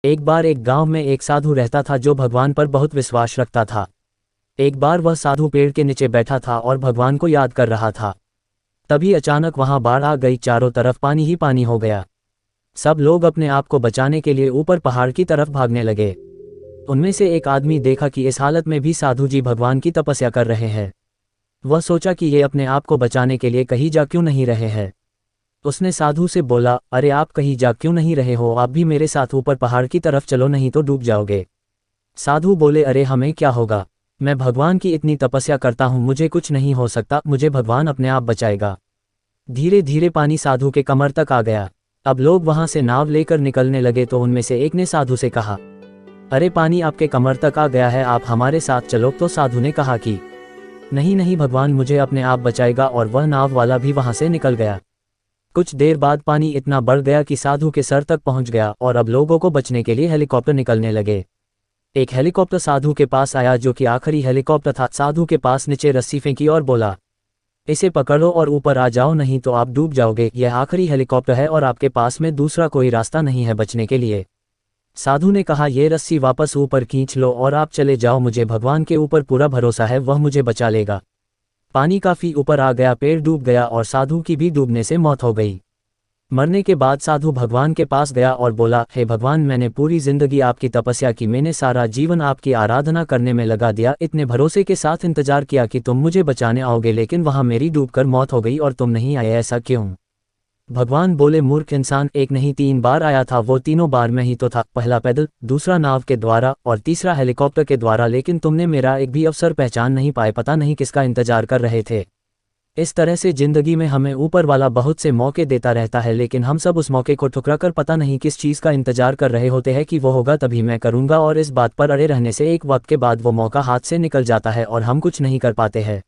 एक बार एक गांव में एक साधु रहता था जो भगवान पर बहुत विश्वास रखता था। एक बार वह साधु पेड़ के नीचे बैठा था और भगवान को याद कर रहा था। तभी अचानक वहां बाढ़ आ गई, चारों तरफ पानी ही पानी हो गया। सब लोग अपने आप को बचाने के लिए ऊपर पहाड़ की तरफ भागने लगे। उनमें से एक आदमी देखा कि इस हालत में भी साधु जी भगवान की तपस्या कर रहे हैं। वह सोचा कि ये अपने आप को बचाने के लिए कहीं जा क्यों नहीं रहे हैं। उसने साधु से बोला, अरे आप कहीं जा क्यों नहीं रहे हो, आप भी मेरे साथ ऊपर पहाड़ की तरफ चलो, नहीं तो डूब जाओगे। साधु बोले, अरे हमें क्या होगा, मैं भगवान की इतनी तपस्या करता हूँ, मुझे कुछ नहीं हो सकता, मुझे भगवान अपने आप बचाएगा। धीरे धीरे पानी साधु के कमर तक आ गया। अब लोग वहां से नाव लेकर निकलने लगे तो उनमें से एक ने साधु से कहा, अरे पानी आपके कमर तक आ गया है, आप हमारे साथ चलो। तो साधु ने कहा कि नहीं नहीं, भगवान मुझे अपने आप बचाएगा, और वह नाव वाला भी वहां से निकल गया। कुछ देर बाद पानी इतना बढ़ गया कि साधु के सर तक पहुंच गया और अब लोगों को बचने के लिए हेलीकॉप्टर निकलने लगे। एक हेलीकॉप्टर साधु के पास आया जो कि आखिरी हेलीकॉप्टर था। साधु के पास नीचे रस्सी फेंकी और बोला, इसे पकड़ो और ऊपर आ जाओ, नहीं तो आप डूब जाओगे। यह आखिरी हेलीकॉप्टर है और आपके पास में दूसरा कोई रास्ता नहीं है बचने के लिए। साधु ने कहा, ये रस्सी वापस ऊपर खींच लो और आप चले जाओ, मुझे भगवान के ऊपर पूरा भरोसा है, वह मुझे बचा लेगा। पानी काफी ऊपर आ गया, पेड़ डूब गया और साधु की भी डूबने से मौत हो गई। मरने के बाद साधु भगवान के पास गया और बोला, हे भगवान, मैंने पूरी जिंदगी आपकी तपस्या की, मैंने सारा जीवन आपकी आराधना करने में लगा दिया, इतने भरोसे के साथ इंतजार किया कि तुम मुझे बचाने आओगे, लेकिन वहां मेरी डूबकर मौत हो गई और तुम नहीं आए, ऐसा क्यों? भगवान बोले, मूर्ख इंसान, एक नहीं 3 बार आया था, वो तीनों बार में ही तो था, पहला पैदल, दूसरा नाव के द्वारा और तीसरा हेलीकॉप्टर के द्वारा, लेकिन तुमने मेरा एक भी अवसर पहचान नहीं पाए, पता नहीं किसका इंतजार कर रहे थे। इस तरह से जिंदगी में हमें ऊपर वाला बहुत से मौके देता रहता है, लेकिन हम सब उस मौके को ठुकरा कर पता नहीं किस चीज़ का इंतजार कर रहे होते हैं कि वो होगा तभी मैं करूँगा, और इस बात पर अड़े रहने से एक वक्त के बाद वो मौका हाथ से निकल जाता है और हम कुछ नहीं कर पाते हैं।